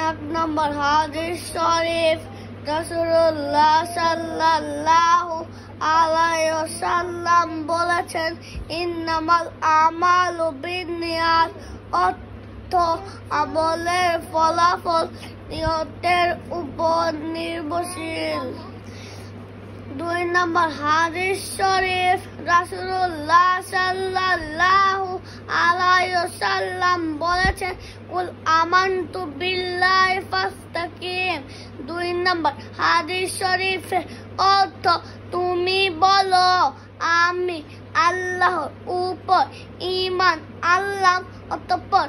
এক নম্বর হাদিস শরীফ রাসূলুল্লাহ সাল্লাল্লাহু আলাইহি ওয়াসাল্লাম বলেছেন, ইন্নামাল আমালু বিন্নিয়াত, অর্থ আমলের ফলাফল নিয়তের উপর নির্ভরশীল। ২ নম্বর হাদিস শরীফ রাসূলুল্লাহ সাল্লাল্লাহু আলাইহি ওয়াসাল্লাম বলেছেন, কুল আমানতু বিল্লাহি ফাস্তাকিম। ২ নম্বর হাদিস শরীফের অর্থ, তুমি বলো আমি আল্লাহর উপর ঈমান আনলাম, অতঃপর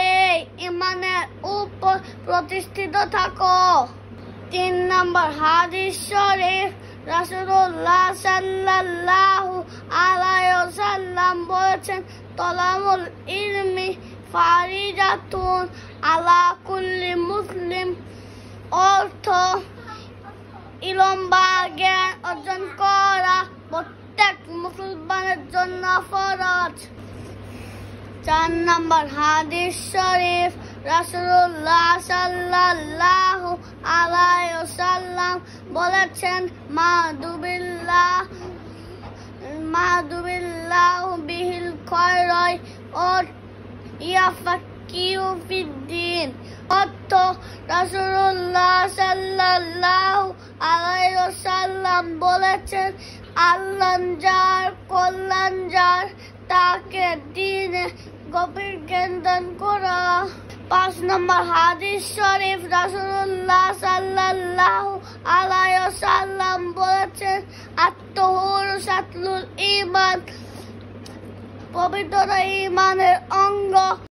এই ঈমানের উপর প্রতিষ্ঠিত থাকো। ৩ নম্বর হাদিস শরীফ রাসূলুল্লাহ সাল্লাল্লাহু আলাইহি ওয়াসাল্লাম বলেছেন, তলাবুল ইলমি ফারিজাতুন আলা কুল্লি মুসলিম। অর্থ ইলম বা জ্ঞান অর্জন করা প্রত্যেক মুসলমানের জন্য ফরজ। ৪ নম্বর হাদিস শরীফ রাসূলুল্লাহ সাল্লাল্লাহু আলাইহি ওয়াসাল্লাম বলেছেন, মাদুবিল্লাহু বিহিল খায়রাই ও ইয়াফাক্কিহু ফিদ্দীন। অর্থ রাসূলুল্লাহ সাল্লাল্লাহু আলাইহি ওয়াসাল্লাম বলেছেন, আল্লাহ যার কল্যাণ যার, তাকে দ্বীনে গভীর জ্ঞান দান করা। ৫ নম্বর হাদিস শরীফ রাসূলুল্লাহ সাল্লাল্লাহু আলাইহি ওয়াসাল্লাম বলেছেন, আত-তাহুরু শাতরুল ঈমান, পবিত্রতা ঈমানের অঙ্গ।